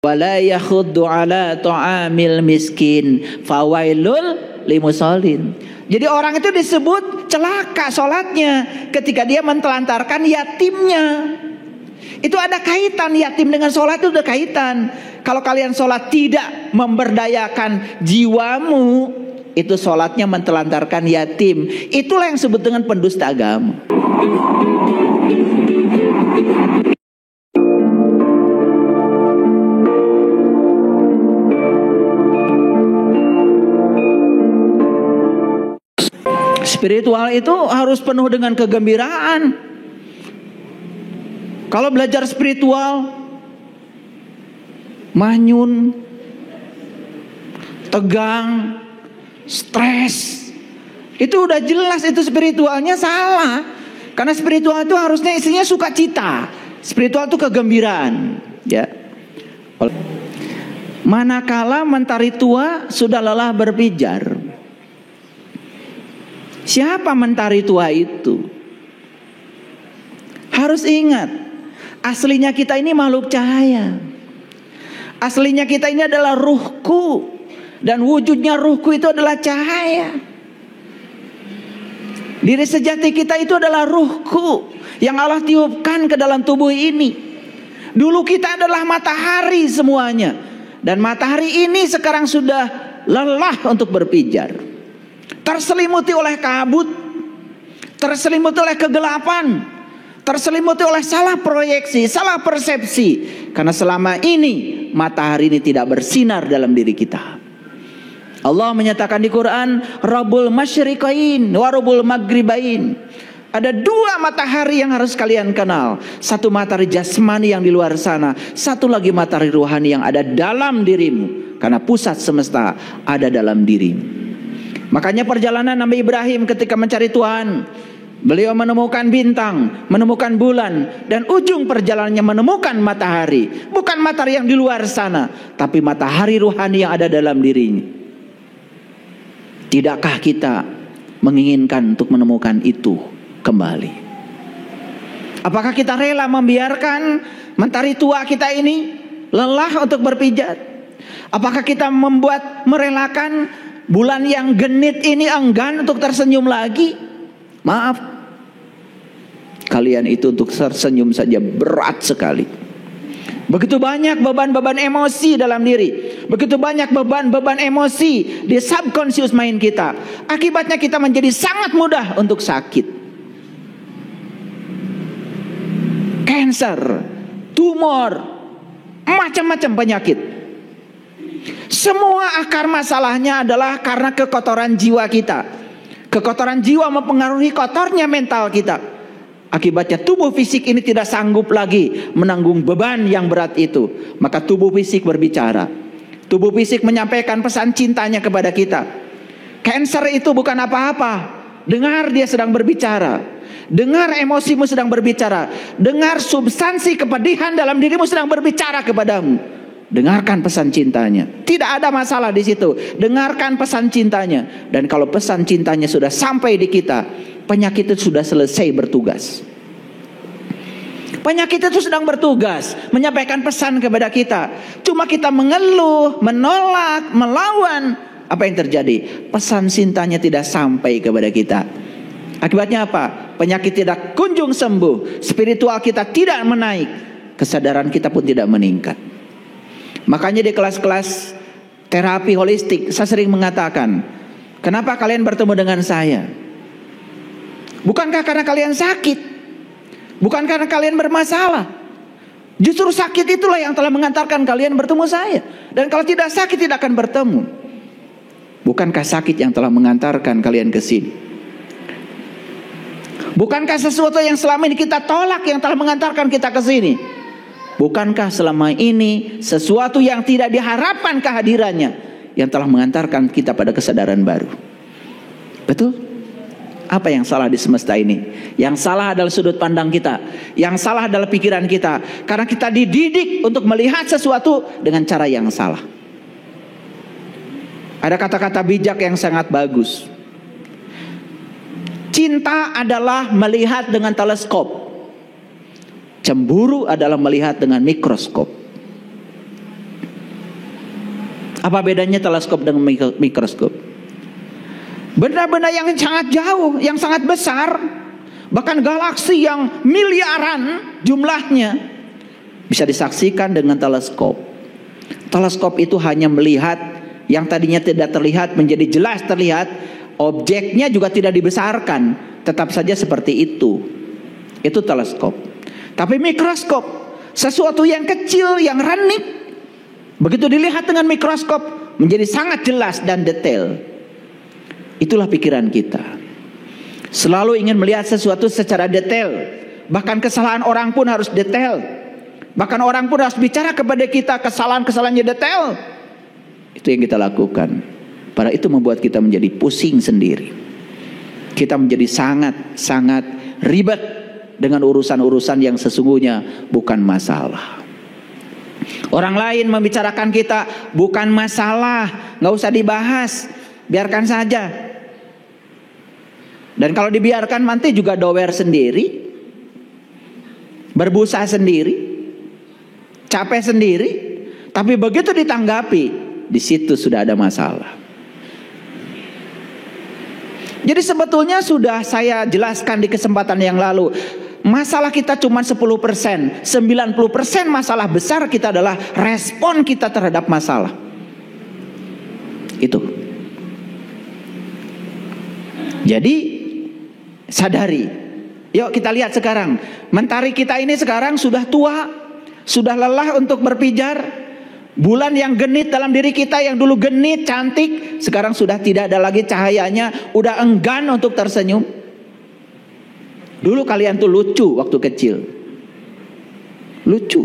Wala yakhuddu ala ta'amil miskin fawailul limusallin. Jadi orang itu disebut celaka sholatnya ketika dia mentelantarkan yatimnya. Itu ada kaitan, yatim dengan sholat itu ada kaitan. Kalau kalian sholat tidak memberdayakan jiwamu, itu sholatnya mentelantarkan yatim. Itulah yang disebut dengan pendusta agama. Spiritual itu harus penuh dengan kegembiraan. Kalau belajar spiritual manyun, tegang, stres, itu udah jelas itu spiritualnya salah. Karena spiritual itu harusnya isinya sukacita. Spiritual itu kegembiraan, ya. Manakala mentari tua sudah lelah berpijar. Siapa mentari tua itu? Harus ingat, aslinya kita ini makhluk cahaya. Aslinya kita ini adalah ruhku. Dan wujudnya ruhku itu adalah cahaya. Diri sejati kita itu adalah ruhku yang Allah tiupkan ke dalam tubuh ini. Dulu kita adalah matahari semuanya. Dan matahari ini sekarang sudah lelah untuk berpijar. Terselimuti oleh kabut, terselimuti oleh kegelapan, terselimuti oleh salah proyeksi, salah persepsi. Karena selama ini matahari ini tidak bersinar dalam diri kita. Allah menyatakan di Quran, Rabbul Masyriqain wa Rabbul Maghribain. Ada dua matahari yang harus kalian kenal. Satu matahari jasmani yang di luar sana, satu lagi matahari ruhani yang ada dalam dirimu. Karena pusat semesta ada dalam dirimu. Makanya perjalanan Nabi Ibrahim ketika mencari Tuhan, beliau menemukan bintang, menemukan bulan, dan ujung perjalanannya menemukan matahari. Bukan matahari yang di luar sana, tapi matahari ruhani yang ada dalam dirinya. Tidakkah kita menginginkan untuk menemukan itu kembali? Apakah kita rela membiarkan mentari tua kita ini lelah untuk berpijat? Apakah kita merelakan bulan yang genit ini enggan untuk tersenyum lagi? Maaf, kalian itu untuk tersenyum saja berat sekali. Begitu banyak beban-beban emosi dalam diri. Begitu banyak beban-beban emosi di subconscious mind kita. Akibatnya kita menjadi sangat mudah untuk sakit. Cancer, tumor, macam-macam penyakit. Semua akar masalahnya adalah karena kekotoran jiwa kita. Kekotoran jiwa mempengaruhi kotornya mental kita. Akibatnya tubuh fisik ini tidak sanggup lagi menanggung beban yang berat itu. Maka tubuh fisik berbicara. Tubuh fisik menyampaikan pesan cintanya kepada kita. Cancer itu bukan apa-apa. Dengar dia sedang berbicara. Dengar emosimu sedang berbicara. Dengar substansi kepedihan dalam dirimu sedang berbicara kepadamu. Dengarkan pesan cintanya. Tidak ada masalah di situ. Dengarkan pesan cintanya. Dan kalau pesan cintanya sudah sampai di kita, penyakit itu sudah selesai bertugas. Penyakit itu sedang bertugas menyampaikan pesan kepada kita. Cuma kita mengeluh, menolak, melawan. Apa yang terjadi? Pesan cintanya tidak sampai kepada kita. Akibatnya apa? Penyakit tidak kunjung sembuh. Spiritual kita tidak menaik. Kesadaran kita pun tidak meningkat. Makanya di kelas-kelas terapi holistik saya sering mengatakan, kenapa kalian bertemu dengan saya? Bukankah karena kalian sakit? Bukan karena kalian bermasalah? Justru sakit itulah yang telah mengantarkan kalian bertemu saya. Dan kalau tidak sakit tidak akan bertemu. Bukankah sakit yang telah mengantarkan kalian ke sini? Bukankah sesuatu yang selama ini kita tolak yang telah mengantarkan kita ke sini? Bukankah selama ini sesuatu yang tidak diharapkan kehadirannya yang telah mengantarkan kita pada kesadaran baru? Betul? Apa yang salah di semesta ini? Yang salah adalah sudut pandang kita. Yang salah adalah pikiran kita. Karena kita dididik untuk melihat sesuatu dengan cara yang salah. Ada kata-kata bijak yang sangat bagus. Cinta adalah melihat dengan teleskop. Cemburu adalah melihat dengan mikroskop. Apa bedanya teleskop dengan mikroskop? Benda-benda yang sangat jauh, yang sangat besar, bahkan galaksi yang miliaran jumlahnya, bisa disaksikan dengan teleskop. Teleskop itu hanya melihat yang tadinya tidak terlihat menjadi jelas terlihat. Objeknya juga tidak dibesarkan, tetap saja seperti itu. Itu teleskop. Tapi mikroskop, sesuatu yang kecil, yang renik, begitu dilihat dengan mikroskop menjadi sangat jelas dan detail. Itulah pikiran kita. Selalu ingin melihat sesuatu secara detail. Bahkan kesalahan orang pun harus detail. Bahkan orang pun harus bicara kepada kita kesalahan-kesalahannya detail. Itu yang kita lakukan. Pada itu membuat kita menjadi pusing sendiri. Kita menjadi sangat ribet dengan urusan-urusan yang sesungguhnya bukan masalah. Orang lain membicarakan kita bukan masalah, gak usah dibahas, biarkan saja. Dan kalau dibiarkan nanti juga dower sendiri, berbusa sendiri, capek sendiri. Tapi begitu ditanggapi, di situ sudah ada masalah. Jadi sebetulnya sudah saya jelaskan di kesempatan yang lalu. Masalah kita cuma 10%. 90% masalah besar kita adalah respon kita terhadap masalah. Itu. Jadi sadari. Yuk kita lihat sekarang. Mentari kita ini sekarang sudah tua. Sudah lelah untuk berpijar. Bulan yang genit dalam diri kita, yang dulu genit, cantik, sekarang sudah tidak ada lagi cahayanya. Udah enggan untuk tersenyum. Dulu kalian tuh lucu waktu kecil. Lucu.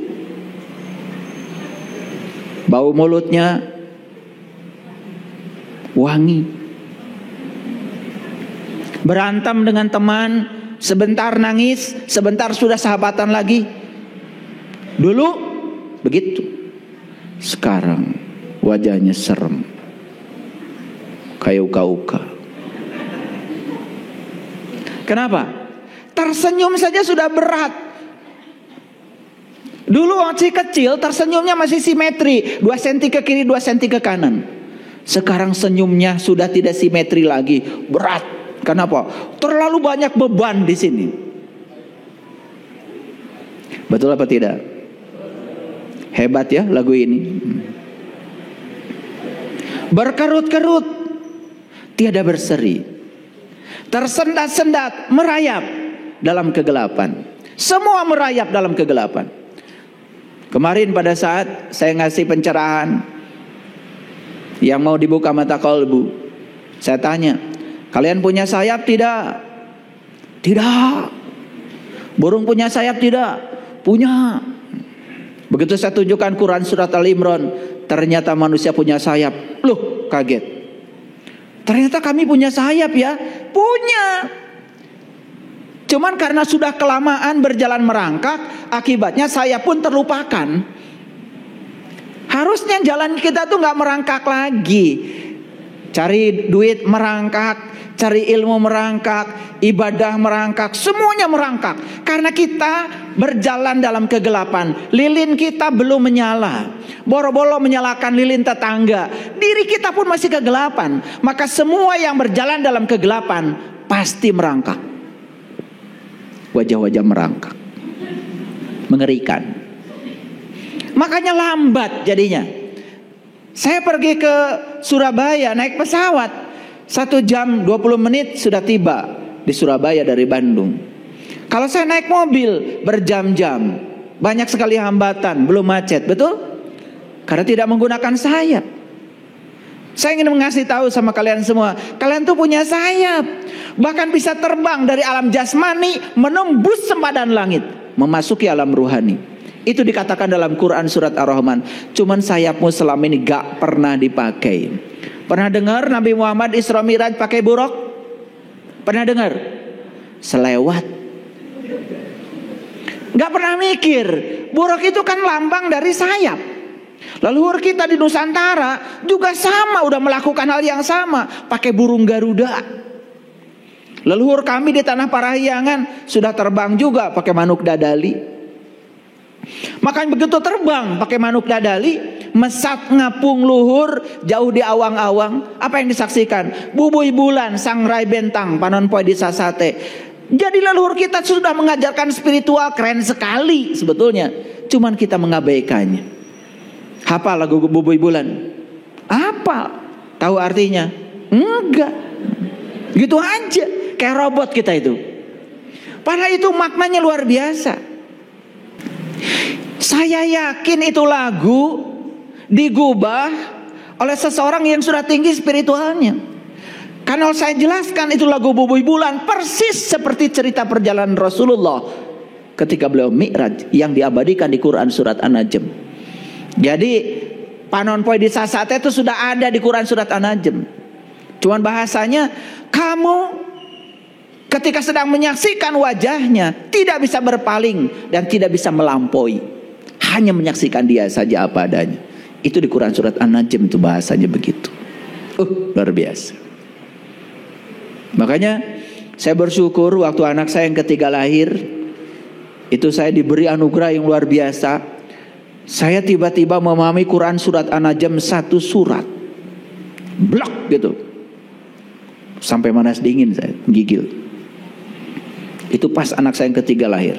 Bau mulutnya wangi. Berantem dengan teman, sebentar nangis, sebentar sudah sahabatan lagi. Dulu begitu. Sekarang wajahnya serem, kayak uka-uka. Kenapa? Tersenyum saja sudah berat. Dulu waktu kecil tersenyumnya masih simetri, 2 cm ke kiri, 2 cm ke kanan. Sekarang senyumnya sudah tidak simetri lagi, berat. Kenapa? Terlalu banyak beban di sini. Betul apa tidak? Hebat ya lagu ini. Berkerut-kerut, tiada berseri, tersendat-sendat, merayap dalam kegelapan. Semua merayap dalam kegelapan. Kemarin pada saat saya ngasih pencerahan yang mau dibuka mata kalbu, saya tanya, kalian punya sayap tidak? Tidak. Burung punya sayap tidak? Punya. Begitu saya tunjukkan Quran surat Al-Imran, ternyata manusia punya sayap. Loh, kaget. Ternyata kami punya sayap ya? Punya. Cuman karena sudah kelamaan berjalan merangkak, akibatnya sayap pun terlupakan. Harusnya jalan kita tuh gak merangkak lagi. Cari duit merangkak, cari ilmu merangkak, ibadah merangkak, semuanya merangkak. Karena kita berjalan dalam kegelapan. Lilin kita belum menyala. Boro-boro menyalakan lilin tetangga. Diri kita pun masih kegelapan. Maka semua yang berjalan dalam kegelapan pasti merangkak. Wajah-wajah merangkak. Mengerikan. Makanya lambat jadinya. Saya pergi ke Surabaya naik pesawat. 1 jam 20 menit sudah tiba di Surabaya dari Bandung. Kalau saya naik mobil berjam-jam, banyak sekali hambatan, belum macet, betul? Karena tidak menggunakan sayap. Saya ingin mengasih tahu sama kalian semua, kalian tuh punya sayap. Bahkan bisa terbang dari alam jasmani, menembus sempadan langit, memasuki alam ruhani. Itu dikatakan dalam Quran surat Ar-Rahman. Cuman sayapmu selama ini gak pernah dipakai. Pernah dengar Nabi Muhammad Isra Mi'raj pakai buruk? Pernah dengar? Selewat. Gak pernah mikir. Buruk itu kan lambang dari sayap. Leluhur kita di Nusantara juga sama, udah melakukan hal yang sama, pakai burung Garuda. Leluhur kami di Tanah Parahyangan sudah terbang juga pakai manuk dadali. Makanya begitu terbang pakai manuk dadali, Mesat ngapung luhur jauh di awang-awang. Apa yang disaksikan? Bubui bulan sang rai bentang panon poe di sasate. Jadi leluhur kita sudah mengajarkan spiritual keren sekali sebetulnya. Cuman kita mengabaikannya. Hafal lagu Bubui Bulan? Hafal. Tahu artinya? Enggak. Gitu aja. Kayak robot kita itu. Padahal itu maknanya luar biasa. Saya yakin itu lagu digubah oleh seseorang yang sudah tinggi spiritualnya. Karena saya jelaskan itu lagu Bubui Bulan persis seperti cerita perjalanan Rasulullah ketika beliau Mi'raj yang diabadikan di Quran surat An-Najm. Jadi panon poe di sasate itu sudah ada di Quran surat An-Najm. Cuman bahasanya kamu ketika sedang menyaksikan wajahnya tidak bisa berpaling dan tidak bisa melampaui. Hanya menyaksikan dia saja apa adanya. Itu di Quran surat An-Najm itu bahasanya begitu. Luar biasa. Makanya saya bersyukur waktu anak saya yang ketiga lahir, itu saya diberi anugerah yang luar biasa. Saya tiba-tiba memahami Quran surat An-Najm satu surat. Blok gitu. Sampai manas dingin saya, menggigil. Itu pas anak saya yang ketiga lahir.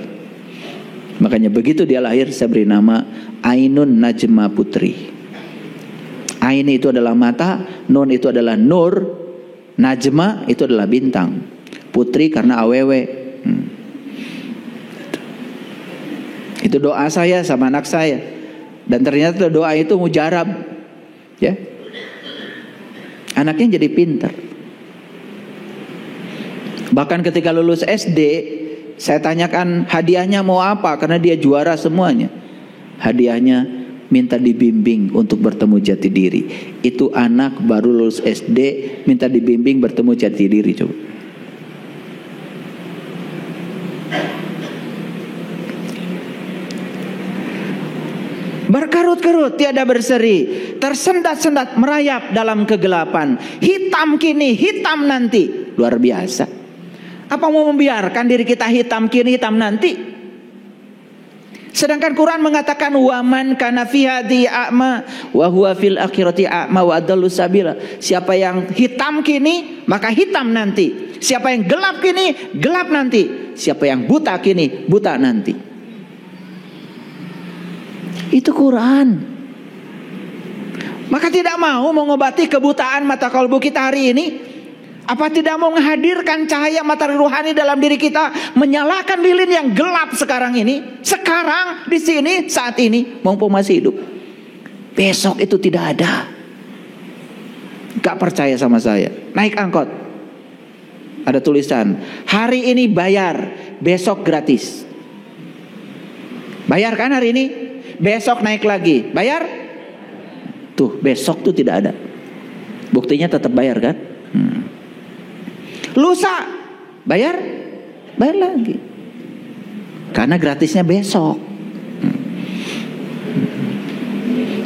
Makanya begitu dia lahir saya beri nama Ainun Najma Putri. Ain itu adalah mata, Nun itu adalah nur, Najma itu adalah bintang, Putri karena awewe. Itu doa saya sama anak saya. Dan ternyata doa itu mujarab, ya. Anaknya jadi pintar. Bahkan ketika lulus SD, saya tanyakan hadiahnya mau apa, karena dia juara semuanya. Hadiahnya minta dibimbing untuk bertemu jati diri. Itu anak baru lulus SD minta dibimbing bertemu jati diri, coba. Berkerut-kerut tiada berseri, tersendat-sendat merayap dalam kegelapan. Hitam kini, hitam nanti. Luar biasa. Apa mau membiarkan diri kita hitam kini, hitam nanti? Sedangkan Quran mengatakan waman kana fi hadhi a'ma wa huwa fil akhirati a'ma wa adallu sabila. Siapa yang hitam kini, maka hitam nanti. Siapa yang gelap kini, gelap nanti. Siapa yang buta kini, buta nanti. Itu Quran. Maka tidak mau mengobati kebutaan mata kalbu kita hari ini? Apa tidak mau menghadirkan cahaya matahari rohani dalam diri kita, menyalakan lilin yang gelap sekarang ini, sekarang di sini saat ini, mumpung masih hidup. Besok itu tidak ada. Gak percaya sama saya, naik angkot, ada tulisan hari ini bayar, besok gratis. Bayar kan hari ini, besok naik lagi, bayar. Tuh besok tuh tidak ada. Buktinya tetap bayar kan. Lusa bayar, bayar lagi. Karena gratisnya besok.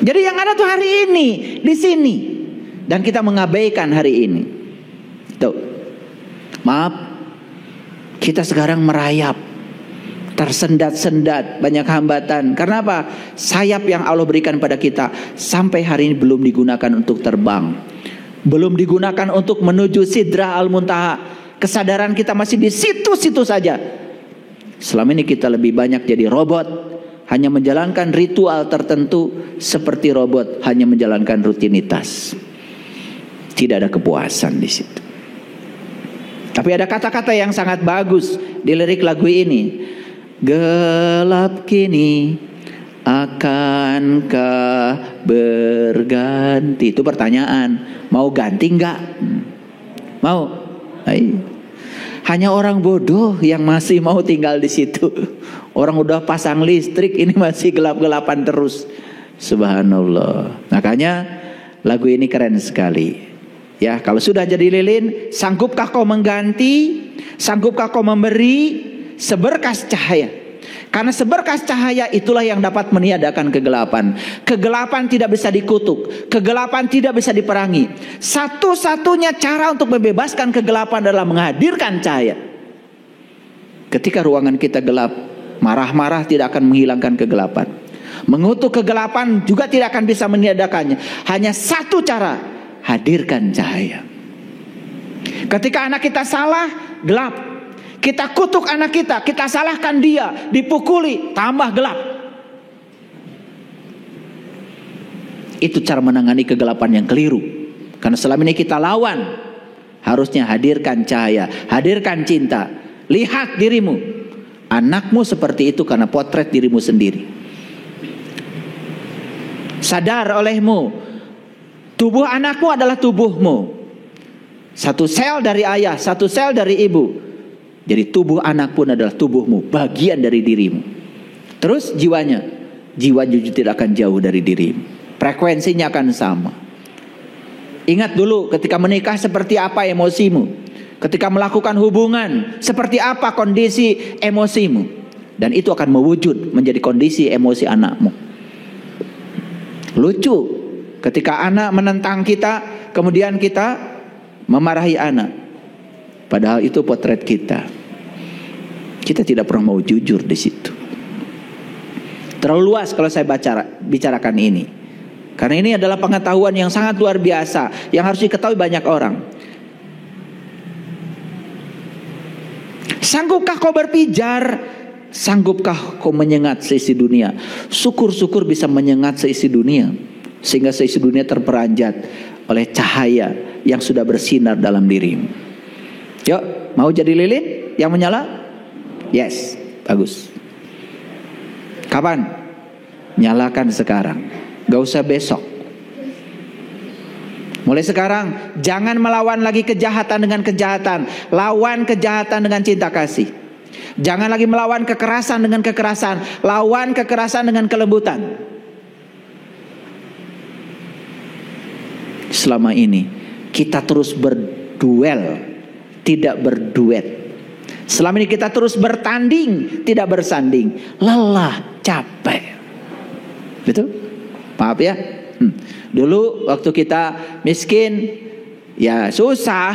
Jadi yang ada tuh hari ini, di sini, dan kita mengabaikan hari ini. Tuh, maaf, kita sekarang merayap, tersendat-sendat, banyak hambatan. Karena apa? Sayap yang Allah berikan pada kita sampai hari ini belum digunakan untuk terbang. Belum digunakan untuk menuju Sidrah Al-Muntaha. Kesadaran kita masih di situ-situ saja. Selama ini kita lebih banyak jadi robot, hanya menjalankan ritual tertentu seperti robot, hanya menjalankan rutinitas. Tidak ada kepuasan di situ. Tapi ada kata-kata yang sangat bagus di lirik lagu ini. Gelap kini, akankah berganti? Itu pertanyaan. Mau ganti enggak? Mau? Ayo. Hanya orang bodoh yang masih mau tinggal di situ. Orang udah pasang listrik, ini masih gelap-gelapan terus. Subhanallah. Makanya lagu ini keren sekali. Ya, kalau sudah jadi lilin, sanggupkah kau mengganti? Sanggupkah kau memberi seberkas cahaya? Karena seberkas cahaya itulah yang dapat meniadakan kegelapan. Kegelapan tidak bisa dikutuk, kegelapan tidak bisa diperangi. Satu-satunya cara untuk membebaskan kegelapan adalah menghadirkan cahaya. Ketika ruangan kita gelap, marah-marah tidak akan menghilangkan kegelapan. Mengutuk kegelapan juga tidak akan bisa meniadakannya. Hanya satu cara, hadirkan cahaya. Ketika anak kita salah, gelap. Kita kutuk anak kita salahkan dia, dipukuli, tambah gelap. Itu cara menangani kegelapan yang keliru. Karena selama ini kita lawan. Harusnya hadirkan cahaya, hadirkan cinta. Lihat dirimu, anakmu seperti itu karena potret dirimu sendiri. Sadar olehmu, tubuh anakmu adalah tubuhmu. Satu sel dari ayah, satu sel dari ibu. Jadi tubuh anak pun adalah tubuhmu, bagian dari dirimu. Terus jiwanya, jiwa jujur tidak akan jauh dari dirimu. Frekuensinya akan sama. Ingat dulu ketika menikah seperti apa emosimu. Ketika melakukan hubungan seperti apa kondisi emosimu. Dan itu akan mewujud menjadi kondisi emosi anakmu. Lucu ketika anak menentang kita, kemudian kita memarahi anak. Padahal itu potret kita. Kita tidak pernah mau jujur di situ. Terlalu luas kalau saya bicarakan ini. Karena ini adalah pengetahuan yang sangat luar biasa, yang harus diketahui banyak orang. Sanggupkah kau berpijar? Sanggupkah kau menyengat seisi dunia? Syukur-syukur bisa menyengat seisi dunia, sehingga seisi dunia terperanjat oleh cahaya yang sudah bersinar dalam dirimu. Yuk, mau jadi lilin yang menyala? Yes, bagus. Kapan? Nyalakan sekarang, gak usah besok. Mulai sekarang, jangan melawan lagi kejahatan dengan kejahatan. Lawan kejahatan dengan cinta kasih. Jangan lagi melawan kekerasan dengan kekerasan. Lawan kekerasan dengan kelembutan. Selama ini kita terus berduel, tidak berduet. Selama ini kita terus bertanding, tidak bersanding. Lelah, capek. Betul? Maaf ya. Dulu waktu kita miskin, ya susah.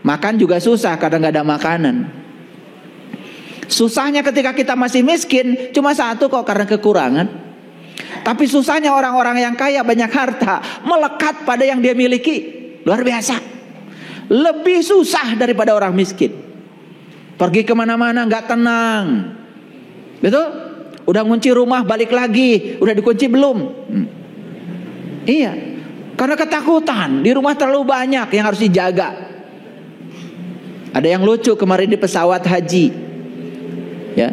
Makan juga susah karena gak ada makanan. Susahnya ketika kita masih miskin cuma satu kok, karena kekurangan. Tapi susahnya orang-orang yang kaya banyak harta, melekat pada yang dia miliki. Luar biasa. Lebih susah daripada orang miskin. Pergi kemana-mana gak tenang. Betul? Udah ngunci rumah balik lagi, udah dikunci belum? Iya, karena ketakutan. Di rumah terlalu banyak yang harus dijaga. Ada yang lucu kemarin di pesawat haji, ya,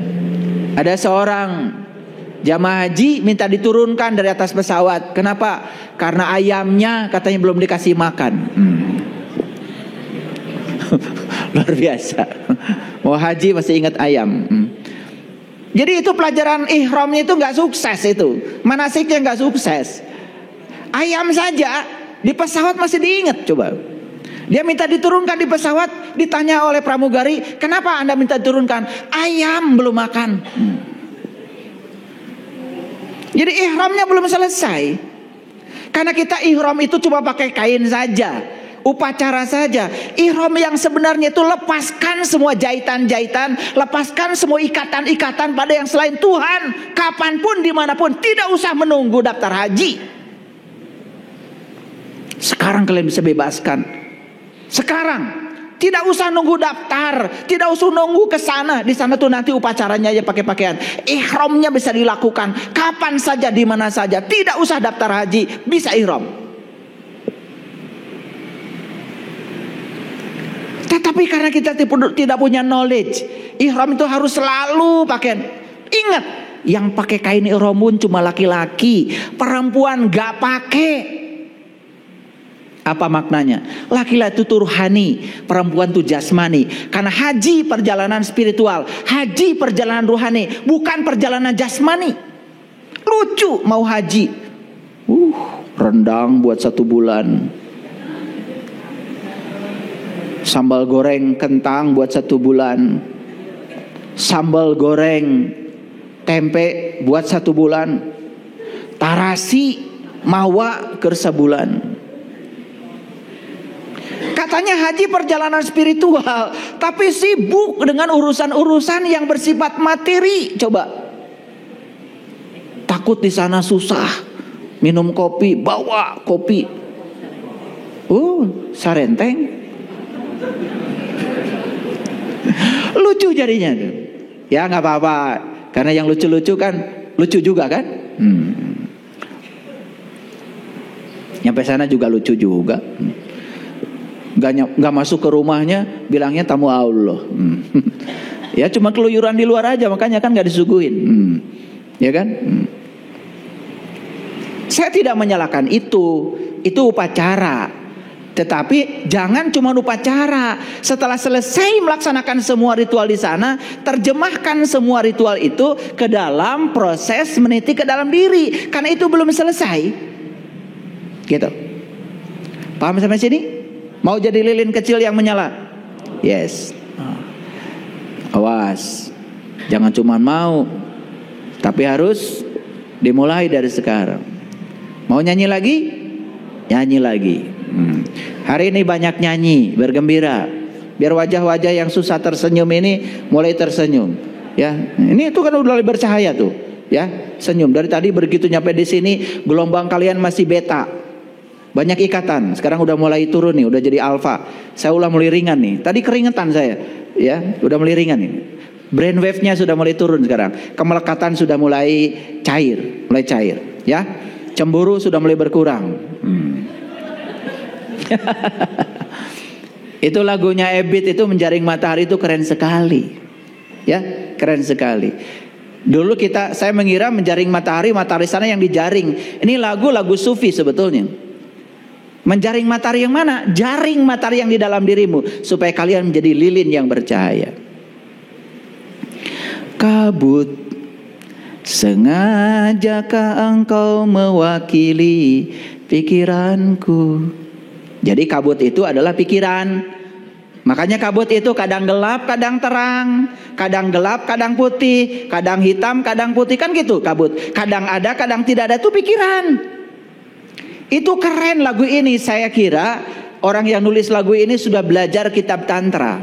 ada seorang jamaah haji minta diturunkan dari atas pesawat. Kenapa? Karena ayamnya katanya belum dikasih makan. Luar biasa. Mau haji masih ingat ayam. Jadi itu pelajaran ihramnya itu nggak sukses itu, manasiknya nggak sukses. Ayam saja di pesawat masih diingat, coba. Dia minta diturunkan di pesawat, ditanya oleh pramugari, kenapa Anda minta diturunkan? Ayam belum makan. Jadi ihramnya belum selesai. Karena kita ihram itu cuma pakai kain saja, upacara saja. Ihram yang sebenarnya itu lepaskan semua jahitan-jahitan, lepaskan semua ikatan-ikatan pada yang selain Tuhan. Kapanpun, dimanapun, tidak usah menunggu daftar haji. Sekarang kalian bisa bebaskan. Sekarang, tidak usah nunggu daftar, tidak usah nunggu ke sana. Di sana tuh nanti upacaranya aja pakai pakaian. Ihramnya bisa dilakukan kapan saja, di mana saja. Tidak usah daftar haji, bisa ihram. Tetapi karena kita tidak punya knowledge, ihram itu harus selalu pakaian. Ingat, yang pakai kain ihram pun cuma laki-laki, perempuan gak pakai. Apa maknanya? Laki-laki itu ruhani, perempuan itu jasmani. Karena haji perjalanan spiritual, haji perjalanan ruhani, bukan perjalanan jasmani. Lucu mau haji, rendang buat 1 bulan, sambal goreng kentang buat 1 bulan, sambal goreng tempe buat 1 bulan, tarasi mawa ke sebulan. Katanya haji perjalanan spiritual, tapi sibuk dengan urusan-urusan yang bersifat materi. Coba, takut di sana susah. Minum kopi, bawa kopi. Sarenteng. Lucu jadinya. Ya nggak apa-apa. Karena yang lucu-lucu kan lucu juga kan. Nyampe sana juga lucu juga. Gak masuk ke rumahnya, bilangnya tamu Allah. Ya cuma keluyuran di luar aja, makanya kan gak disuguhin. Ya kan? Saya tidak menyalahkan itu upacara. Tetapi jangan cuma upacara. Setelah selesai melaksanakan semua ritual di sana, terjemahkan semua ritual itu ke dalam proses meniti ke dalam diri. Karena itu belum selesai. Gitu. Paham sampai sini? Mau jadi lilin kecil yang menyala? Yes. Awas. Jangan cuma mau, tapi harus dimulai dari sekarang. Mau nyanyi lagi? Nyanyi lagi. Hari ini banyak nyanyi, bergembira. Biar wajah-wajah yang susah tersenyum ini mulai tersenyum. Ya, ini itu kan udah bercahaya tuh. Ya, senyum. Dari tadi begitu nyampe di sini, gelombang kalian masih beta. Banyak ikatan. Sekarang udah mulai turun nih, udah jadi alfa. Saya ulah mulai ringan nih. Tadi keringetan saya. Ya, udah mulai ringan nih. Brain wave-nya sudah mulai turun sekarang. Kemelekatan sudah mulai cair, ya. Cemburu sudah mulai berkurang. Itu lagunya Ebit itu, Menjaring Matahari, itu keren sekali. Ya, keren sekali. Dulu saya mengira menjaring matahari sana yang dijaring. Ini lagu sufi sebetulnya. Menjaring matahari yang mana? Jaring matahari yang di dalam dirimu, supaya kalian menjadi lilin yang bercahaya. Kabut, sengajakah engkau mewakili pikiranku? Jadi kabut itu adalah pikiran. Makanya kabut itu kadang gelap, kadang terang, kadang gelap, kadang putih, kadang hitam, kadang putih, kan gitu kabut. Kadang ada, kadang tidak ada, itu pikiran. Itu keren lagu ini. Saya kira orang yang nulis lagu ini sudah belajar kitab tantra.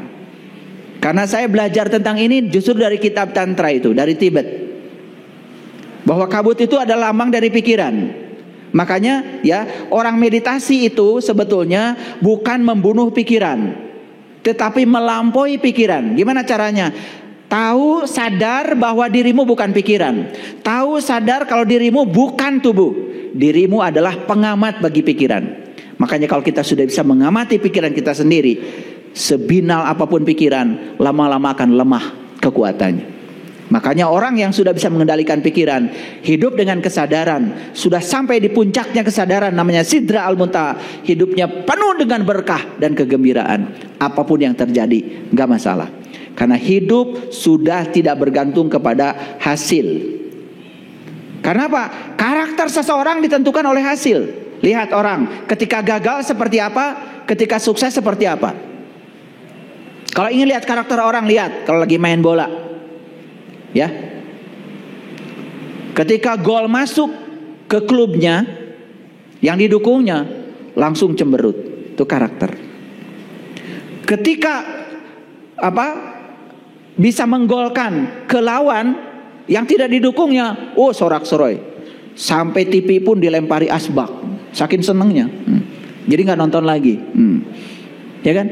Karena saya belajar tentang ini justru dari kitab tantra itu, dari Tibet. Bahwa kabut itu adalah lambang dari pikiran. Makanya ya, orang meditasi itu sebetulnya bukan membunuh pikiran, tetapi melampaui pikiran. Gimana caranya? Tahu sadar bahwa dirimu bukan pikiran. Tahu sadar kalau dirimu bukan tubuh. Dirimu adalah pengamat bagi pikiran. Makanya kalau kita sudah bisa mengamati pikiran kita sendiri, sebinal apapun pikiran, lama-lama akan lemah kekuatannya. Makanya orang yang sudah bisa mengendalikan pikiran, hidup dengan kesadaran, sudah sampai di puncaknya kesadaran, namanya Sidra Al-Muntaha, hidupnya penuh dengan berkah dan kegembiraan. Apapun yang terjadi, gak masalah. Karena hidup sudah tidak bergantung kepada hasil. Karena apa? Karakter seseorang ditentukan oleh hasil. Lihat orang, ketika gagal seperti apa, ketika sukses seperti apa. Kalau ingin lihat karakter orang, lihat kalau lagi main bola. Ya, ketika gol masuk ke klubnya yang didukungnya, langsung cemberut. Itu karakter. Ketika bisa menggolkan ke lawan yang tidak didukungnya, sorak-sorai, sampai TV pun dilempari asbak, saking senengnya. Jadi nggak nonton lagi. Ya kan?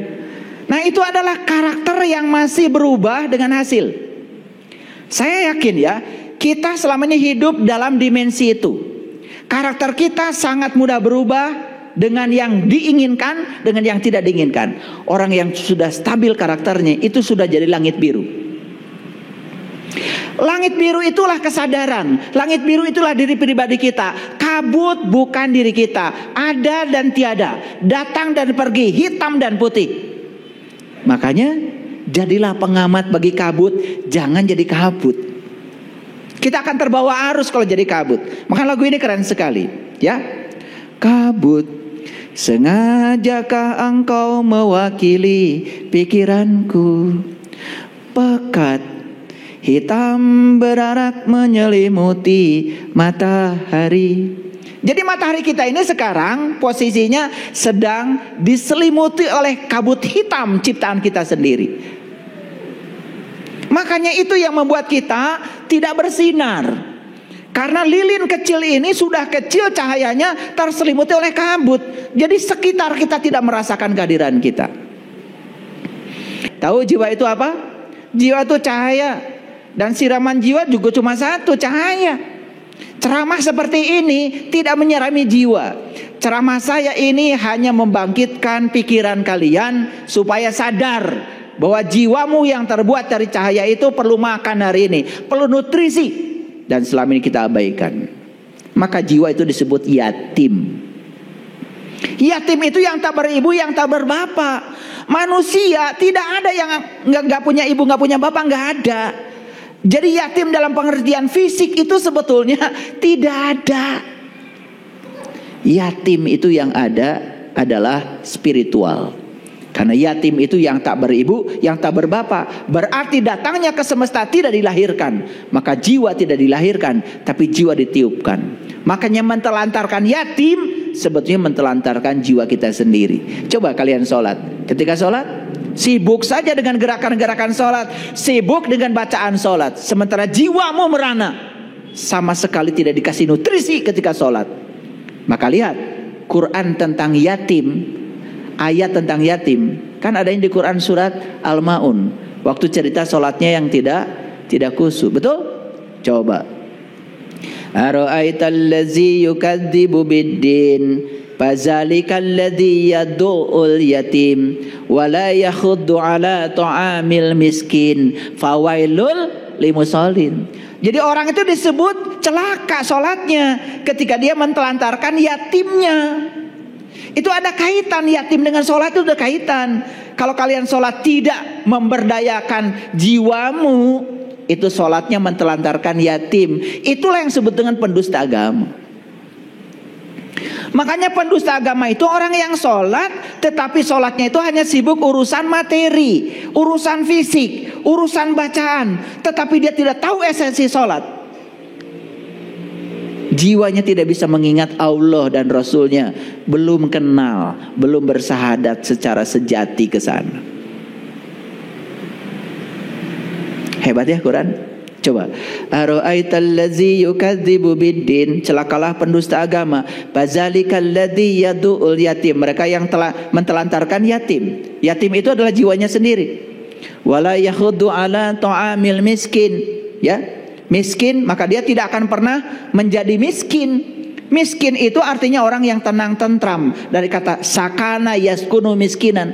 Nah, itu adalah karakter yang masih berubah dengan hasil. Saya yakin ya, kita selamanya hidup dalam dimensi itu. Karakter kita sangat mudah berubah dengan yang diinginkan, dengan yang tidak diinginkan. Orang yang sudah stabil karakternya, itu sudah jadi langit biru. Langit biru itulah kesadaran. Langit biru itulah diri pribadi kita. Kabut bukan diri kita. Ada dan tiada, datang dan pergi, hitam dan putih. Makanya jadilah pengamat bagi kabut, jangan jadi kabut. Kita akan terbawa arus kalau jadi kabut. Maka lagu ini keren sekali, ya. Kabut, sengajakah engkau mewakili pikiranku? Pekat, hitam berarak menyelimuti matahari. Jadi matahari kita ini sekarang posisinya sedang diselimuti oleh kabut hitam ciptaan kita sendiri. Makanya itu yang membuat kita tidak bersinar. Karena lilin kecil ini sudah kecil, cahayanya terselimuti oleh kabut. Jadi sekitar kita tidak merasakan kehadiran kita. Tahu jiwa itu apa? Jiwa itu cahaya. Dan siraman jiwa juga cuma satu, cahaya. Ceramah seperti ini tidak menyirami jiwa. Ceramah saya ini hanya membangkitkan pikiran kalian supaya sadar bahwa jiwamu yang terbuat dari cahaya itu perlu makan hari ini, perlu nutrisi. Dan selama ini kita abaikan. Maka jiwa itu disebut yatim. Yatim itu yang tak beribu, yang tak berbapak. Manusia tidak ada yang nggak punya ibu, nggak punya bapak, nggak ada. Jadi yatim dalam pengertian fisik itu sebetulnya tidak ada. Yatim itu yang ada adalah spiritual. Karena yatim itu yang tak beribu, yang tak berbapak. Berarti datangnya ke semesta tidak dilahirkan. Maka jiwa tidak dilahirkan, tapi jiwa ditiupkan. Makanya mentelantarkan yatim sebetulnya mentelantarkan jiwa kita sendiri. Coba kalian sholat. Ketika sholat, sibuk saja dengan gerakan-gerakan sholat, sibuk dengan bacaan sholat. Sementara jiwamu merana, sama sekali tidak dikasih nutrisi ketika sholat. Maka lihat, Quran tentang yatim, ayat tentang yatim, kan ada yang di Quran surat Al-Maun. Waktu cerita sholatnya yang tidak khusyuk, betul? Coba. Ara'aital ladzi yukadzibu biddin, fazalikal ladzi yad'ul yatim, wa la yakhuddu ala ta'amil miskin, fawailul limusallin. Jadi orang itu disebut celaka sholatnya ketika dia mentelantarkan yatimnya. Itu ada kaitan, yatim dengan sholat itu ada kaitan. Kalau kalian sholat tidak memberdayakan jiwamu, itu sholatnya mentelantarkan yatim. Itulah yang disebut dengan pendusta agama. Makanya pendusta agama itu orang yang sholat, tetapi sholatnya itu hanya sibuk urusan materi, urusan fisik, urusan bacaan, tetapi dia tidak tahu esensi sholat. Jiwanya tidak bisa mengingat Allah dan Rasulnya, belum kenal, belum bersahadat secara sejati ke sana. Hebat ya Quran. Coba. Ara'aital ladzi yukadzibu biddin, celakalah pendusta agama. Fazalikal ladzi yad'ul yatim, mereka yang telah mentelantarkan yatim. Yatim itu adalah jiwanya sendiri. Wala yakhuddu ala ta'amil miskin, ya. Miskin, maka dia tidak akan pernah menjadi miskin. Miskin itu artinya orang yang tenang tentram, dari kata sakana yaskunu miskinan.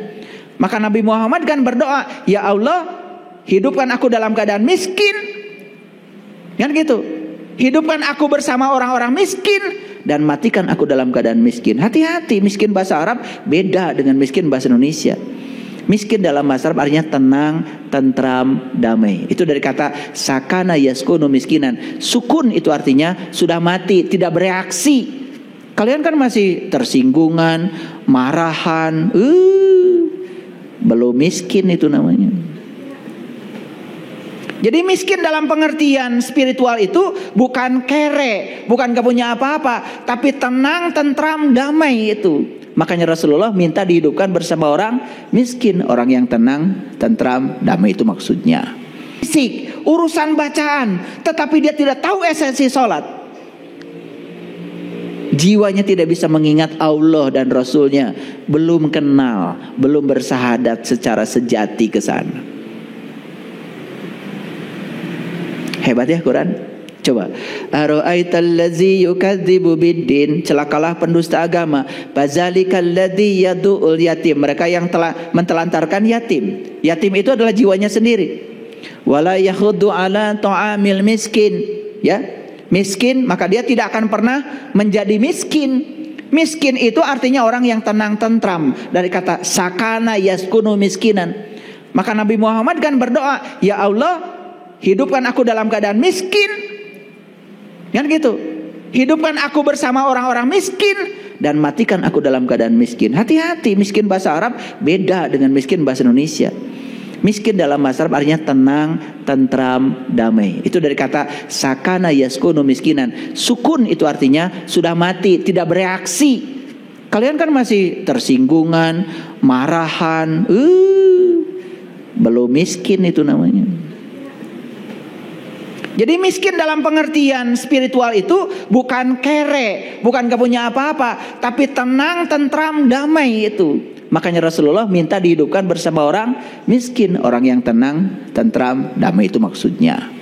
Maka Nabi Muhammad kan berdoa, ya Allah, hidupkan aku dalam keadaan miskin. Kan gitu. Hidupkan aku bersama orang-orang miskin dan matikan aku dalam keadaan miskin. Hati-hati, miskin bahasa Arab beda dengan miskin bahasa Indonesia. Miskin dalam bahasa Arab artinya tenang, tentram, damai. Itu dari kata sakana yaskunu miskinan. Sukun itu artinya sudah mati, tidak bereaksi. Kalian kan masih tersinggungan, marahan, belum miskin itu namanya. Jadi miskin dalam pengertian spiritual itu bukan kere, bukan gak punya apa-apa, tapi tenang, tentram, damai itu. Makanya Rasulullah minta dihidupkan bersama orang miskin, orang yang tenang, tentram, damai, itu maksudnya. Fisik, urusan bacaan, tetapi dia tidak tahu esensi sholat. Jiwanya tidak bisa mengingat Allah dan Rasulnya, belum kenal, belum bersahadat secara sejati ke sana. Hebat ya Quran. Coba. Ara'aital ladzi yukadzibu biddin, celakalah pendusta agama. Fazalikal ladzi yad'ul yatim, mereka yang telah mentelantarkan yatim. Yatim itu adalah jiwanya sendiri. Wala yakhuddu ala ta'amil miskin, ya. Miskin, maka dia tidak akan pernah menjadi miskin. Miskin itu artinya orang yang tenang tentram, dari kata sakana yaskunu miskinan. Maka Nabi Muhammad kan berdoa, ya Allah, hidupkan aku dalam keadaan miskin. Kan gitu. Hidupkan aku bersama orang-orang miskin dan matikan aku dalam keadaan miskin. Hati-hati, miskin bahasa Arab beda dengan miskin bahasa Indonesia. Miskin dalam bahasa Arab artinya tenang, tentram, damai. Itu dari kata sakana yaskunu miskinan. Sukun itu artinya sudah mati, tidak bereaksi. Kalian kan masih tersinggungan, marahan, belum miskin itu namanya. Jadi miskin dalam pengertian spiritual itu bukan kere, bukan gak punya apa-apa, tapi tenang, tentram, damai itu. Makanya Rasulullah minta dihidupkan bersama orang miskin, orang yang tenang, tentram, damai itu maksudnya.